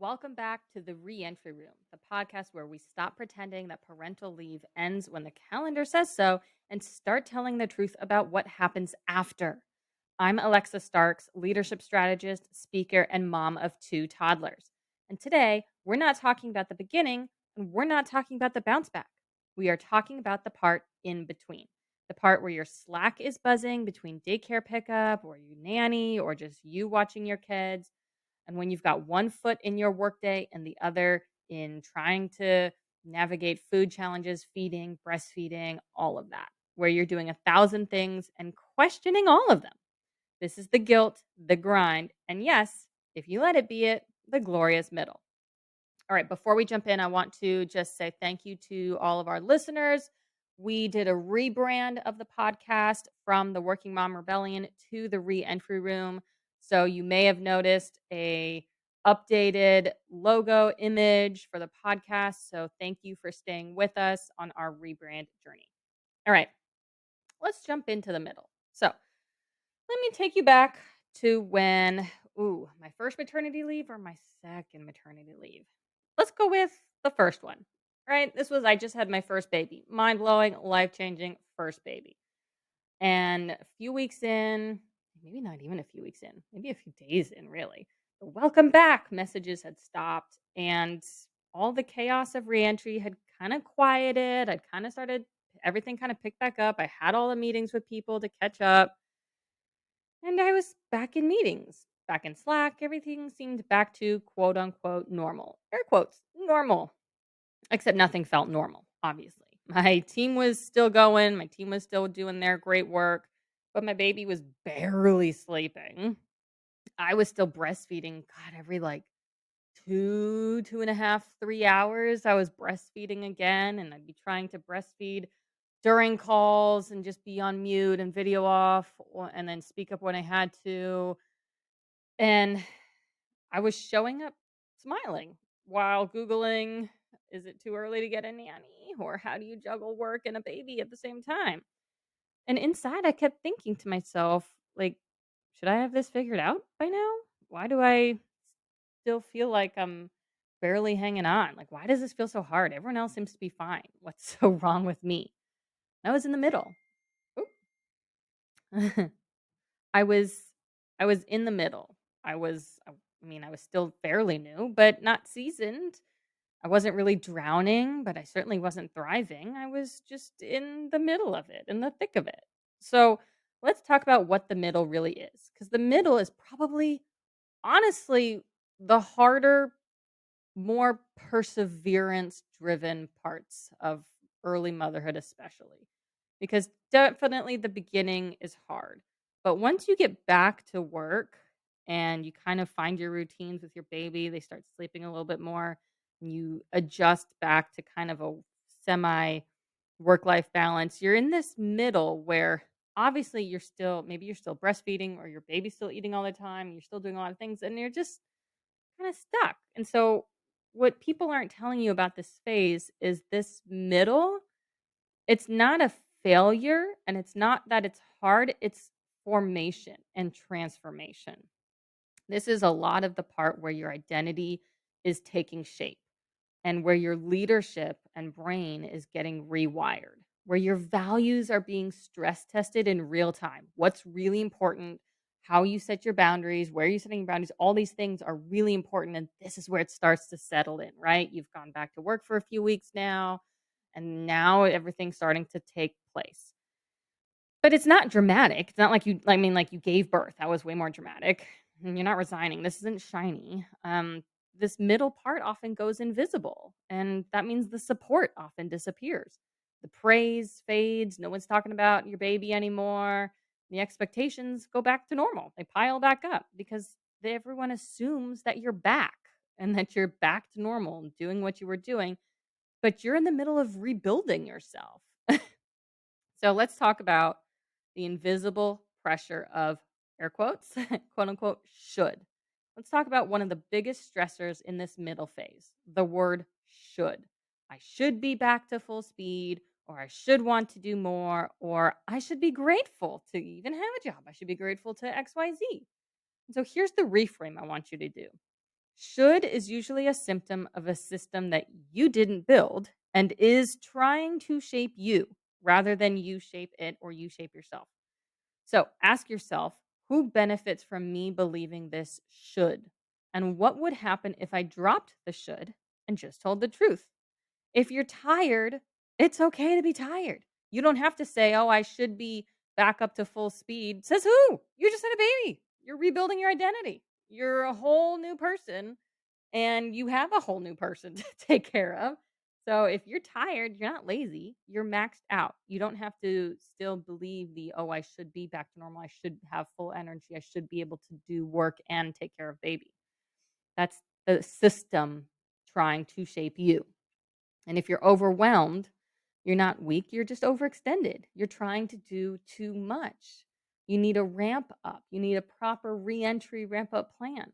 Welcome back to the Reentry Room, the podcast where we stop pretending that parental leave ends when the calendar says so and start telling the truth about what happens after. I'm Alexa Starks, leadership strategist, speaker, and mom of two toddlers. And today, we're not talking about the beginning and we're not talking about the bounce back. We are talking about the part in between, the part where your Slack is buzzing between daycare pickup or you nanny or just you watching your kids, and when you've got one foot in your workday and the other in trying to navigate food challenges, feeding, breastfeeding, all of that, where you're doing 1,000 things and questioning all of them. This is the guilt, the grind, and yes, if you let it be it, the glorious middle. All right, before we jump in, I want to just say thank you to all of our listeners. We did a rebrand of the podcast from the Working Mom Rebellion to the Reentry Room. So you may have noticed a updated logo image for the podcast. So thank you for staying with us on our rebrand journey. All right, let's jump into the middle. So let me take you back to when, my first maternity leave or my second maternity leave. Let's go with the first one, right? I just had my first baby. Mind blowing, life changing first baby. And a few weeks in, maybe not even a few weeks in, maybe a few days in, really, the welcome back messages had stopped and all the chaos of reentry had kind of quieted. I'd kind of started, everything kind of picked back up. I had all the meetings with people to catch up. And I was back in meetings, back in Slack. Everything seemed back to quote unquote normal. Air quotes, normal. Except nothing felt normal, obviously. My team was still going, my team was still doing their great work, but my baby was barely sleeping. I was still breastfeeding, God, every like 2.5, 3 hours. I was breastfeeding again, and I'd be trying to breastfeed during calls and just be on mute and video off and then speak up when I had to. And I was showing up smiling while Googling, is it too early to get a nanny? Or how do you juggle work and a baby at the same time? And inside, I kept thinking to myself, like, should I have this figured out by now? Why do I still feel like I'm barely hanging on? Like, why does this feel so hard? Everyone else seems to be fine. What's so wrong with me? I was in the middle. Oop. I was I was in the middle. I was still fairly new, but not seasoned. I wasn't really drowning, but I certainly wasn't thriving. I was just in the middle of it, in the thick of it. So, let's talk about what the middle really is, cuz the middle is probably honestly the harder, more perseverance driven parts of early motherhood, especially because definitely the beginning is hard. But once you get back to work and you kind of find your routines with your baby, they start sleeping a little bit more, and you adjust back to kind of a semi work life balance. You're in this middle where obviously maybe you're still breastfeeding or your baby's still eating all the time, you're still doing a lot of things and you're just kind of stuck. And so what people aren't telling you about this phase is this middle, it's not a failure and it's not that it's hard, it's formation and transformation. This is a lot of the part where your identity is taking shape and where your leadership and brain is getting rewired, where your values are being stress tested in real time. What's really important, how you set your boundaries, where you're setting your boundaries, all these things are really important. And this is where it starts to settle in, right? You've gone back to work for a few weeks now, and now everything's starting to take place. But it's not dramatic. It's not like like you gave birth. That was way more dramatic. And you're not resigning. This isn't shiny. This middle part often goes invisible, and that means the support often disappears. The praise fades. No one's talking about your baby anymore. The expectations go back to normal. They pile back up because everyone assumes that you're back and that you're back to normal and doing what you were doing, but you're in the middle of rebuilding yourself. So let's talk about the invisible pressure of air quotes, quote unquote, should. Let's talk about one of the biggest stressors in this middle phase, the word should. I should be back to full speed, or I should want to do more, or I should be grateful to even have a job. I should be grateful to XYZ. And so here's the reframe I want you to do. Should is usually a symptom of a system that you didn't build and is trying to shape you rather than you shape it or you shape yourself. So ask yourself, who benefits from me believing this should? And what would happen if I dropped the should and just told the truth? If you're tired, it's okay to be tired. You don't have to say, "Oh, I should be back up to full speed." Says who? You just had a baby. You're rebuilding your identity. You're a whole new person and you have a whole new person to take care of. So if you're tired, you're not lazy, you're maxed out. You don't have to still believe the, "Oh, I should be back to normal. I should have full energy. I should be able to do work and take care of baby." That's the system trying to shape you. And if you're overwhelmed, you're not weak, you're just overextended. You're trying to do too much. You need a ramp up. You need a proper reentry ramp up plan. And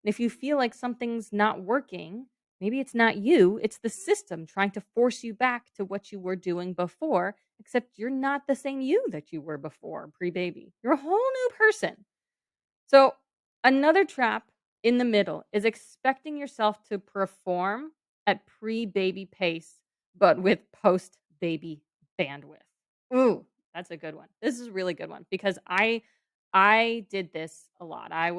if you feel like something's not working, maybe it's not you, it's the system trying to force you back to what you were doing before, except you're not the same you that you were before pre baby. You're a whole new person. So, another trap in the middle is expecting yourself to perform at pre-baby pace, but with post-baby bandwidth. Ooh, that's a good one. This is a really good one because I did this a lot. I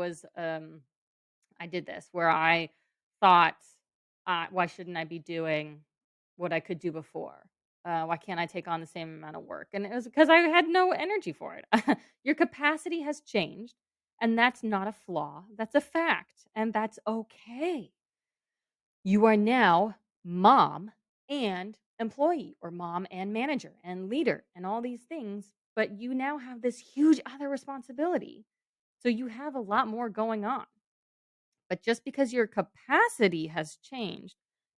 did this where I thought, why shouldn't I be doing what I could do before? Why can't I take on the same amount of work? And it was because I had no energy for it. Your capacity has changed, and that's not a flaw. That's a fact, and that's okay. You are now mom and employee, or mom and manager and leader, and all these things. But you now have this huge other responsibility. So you have a lot more going on. But just because your capacity has changed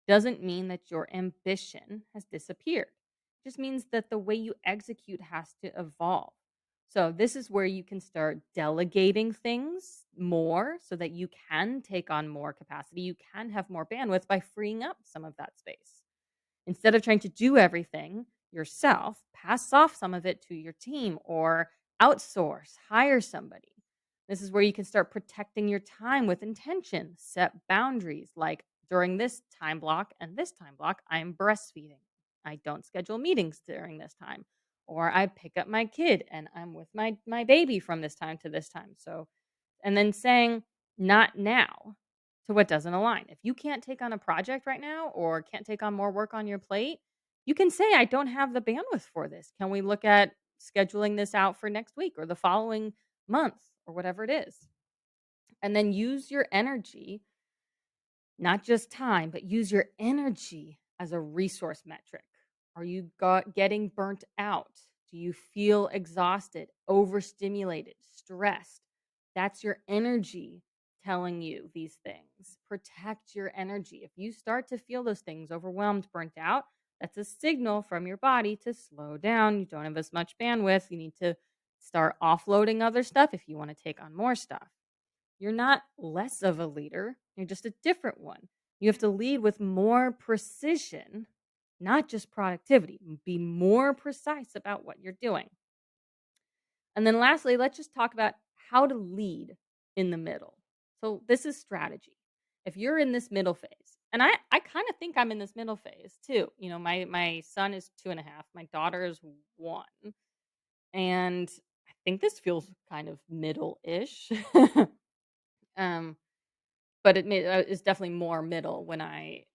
doesn't mean that your ambition has disappeared. It just means that the way you execute has to evolve. So, this is where you can start delegating things more so that you can take on more capacity. You can have more bandwidth by freeing up some of that space. Instead of trying to do everything yourself, pass off some of it to your team or outsource, hire somebody. This is where you can start protecting your time with intention, set boundaries like during this time block and this time block, I'm breastfeeding. I don't schedule meetings during this time. Or I pick up my kid and I'm with my baby from this time to this time. So and then saying not now to what doesn't align. If you can't take on a project right now or can't take on more work on your plate, you can say, I don't have the bandwidth for this. Can we look at scheduling this out for next week or the following month or whatever it is? And then use your energy, not just time, but use your energy as a resource metric. Are you getting burnt out? Do you feel exhausted, overstimulated, stressed? That's your energy telling you these things. Protect your energy. If you start to feel those things, overwhelmed, burnt out, that's a signal from your body to slow down. You don't have as much bandwidth. You need to start offloading other stuff if you want to take on more stuff. You're not less of a leader, you're just a different one. You have to lead with more precision, not just productivity. Be more precise about what you're doing. And then lastly, let's just talk about how to lead in the middle. So this is strategy. If you're in this middle phase, and I kind of think I'm in this middle phase too. You know, my son is 2.5, my daughter is 1. And I think this feels kind of middle-ish. um But it's definitely more middle when I,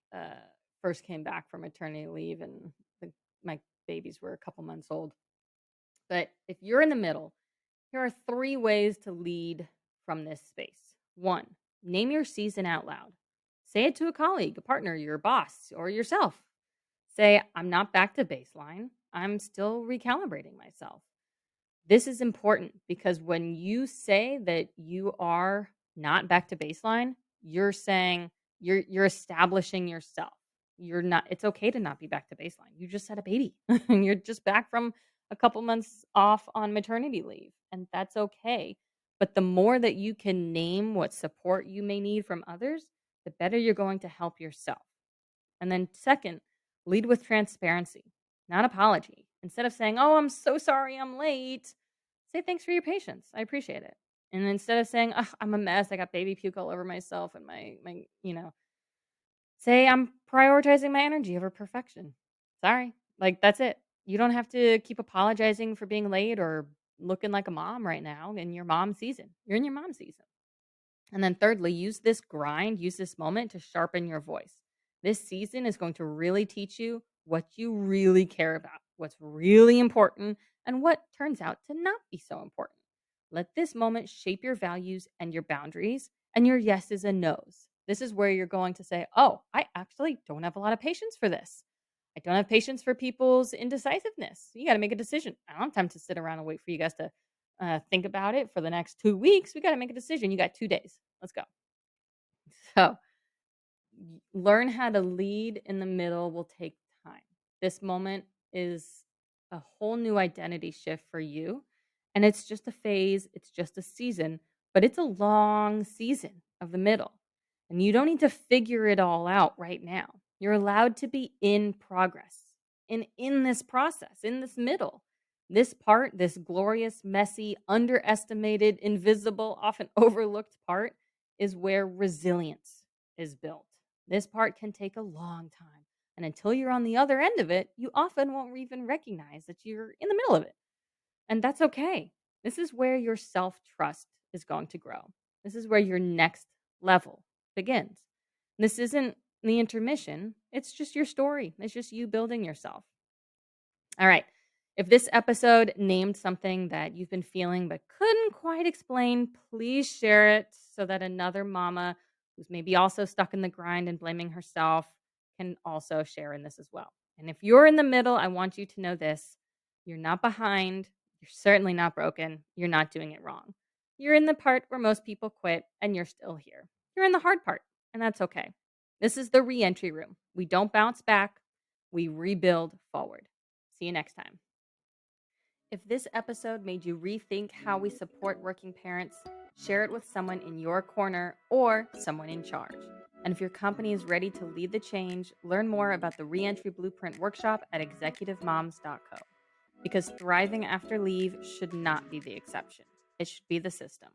first came back from maternity leave and the my babies were a couple months old. But if you're in the middle, here are 3 ways to lead from this space. 1, name your season out loud. Say it to a colleague, a partner, your boss, or yourself. Say, "I'm not back to baseline. I'm still recalibrating myself." This is important because when you say that you are not back to baseline, you're saying you're establishing yourself. You're not it's okay to not be back to baseline. You just had a baby. You're just back from a couple months off on maternity leave, and that's okay. But the more that you can name what support you may need from others, the better you're going to help yourself. And then second, lead with transparency, not apology. Instead of saying, "Oh, I'm so sorry I'm late," say, "Thanks for your patience. I appreciate it." And instead of saying, "Ugh, I'm a mess. I got baby puke all over myself and say I'm prioritizing my energy over perfection. Sorry. Like that's it. You don't have to keep apologizing for being late or looking like a mom right now in your mom season. You're in your mom season. And then thirdly, use this moment to sharpen your voice. This season is going to really teach you what you really care about, what's really important, and what turns out to not be so important. Let this moment shape your values and your boundaries and your yeses and nos. This is where you're going to say, "Oh, I actually don't have a lot of patience for this. I don't have patience for people's indecisiveness. You got to make a decision. I don't have time to sit around and wait for you guys to think about it for the next 2 weeks. We got to make a decision. You got 2 days. Let's go." So, learn how to lead in the middle will take time. This moment is a whole new identity shift for you. And it's just a phase, it's just a season, but it's a long season of the middle. And you don't need to figure it all out right now. You're allowed to be in progress. And in this process, in this middle, this part, this glorious, messy, underestimated, invisible, often overlooked part, is where resilience is built. This part can take a long time. And until you're on the other end of it, you often won't even recognize that you're in the middle of it. And that's okay. This is where your self trust is going to grow. This is where your next level begins. This isn't the intermission, it's just your story. It's just you building yourself. All right. If this episode named something that you've been feeling but couldn't quite explain, please share it so that another mama who's maybe also stuck in the grind and blaming herself can also share in this as well. And if you're in the middle, I want you to know this: you're not behind, you're certainly not broken, you're not doing it wrong. You're in the part where most people quit and you're still here. You're in the hard part, and that's okay. This is the re entry room. We don't bounce back, we rebuild forward. See you next time. If this episode made you rethink how we support working parents, share it with someone in your corner or someone in charge. And if your company is ready to lead the change, learn more about the Reentry Blueprint workshop at executivemoms.co. Because thriving after leave should not be the exception, it should be the system.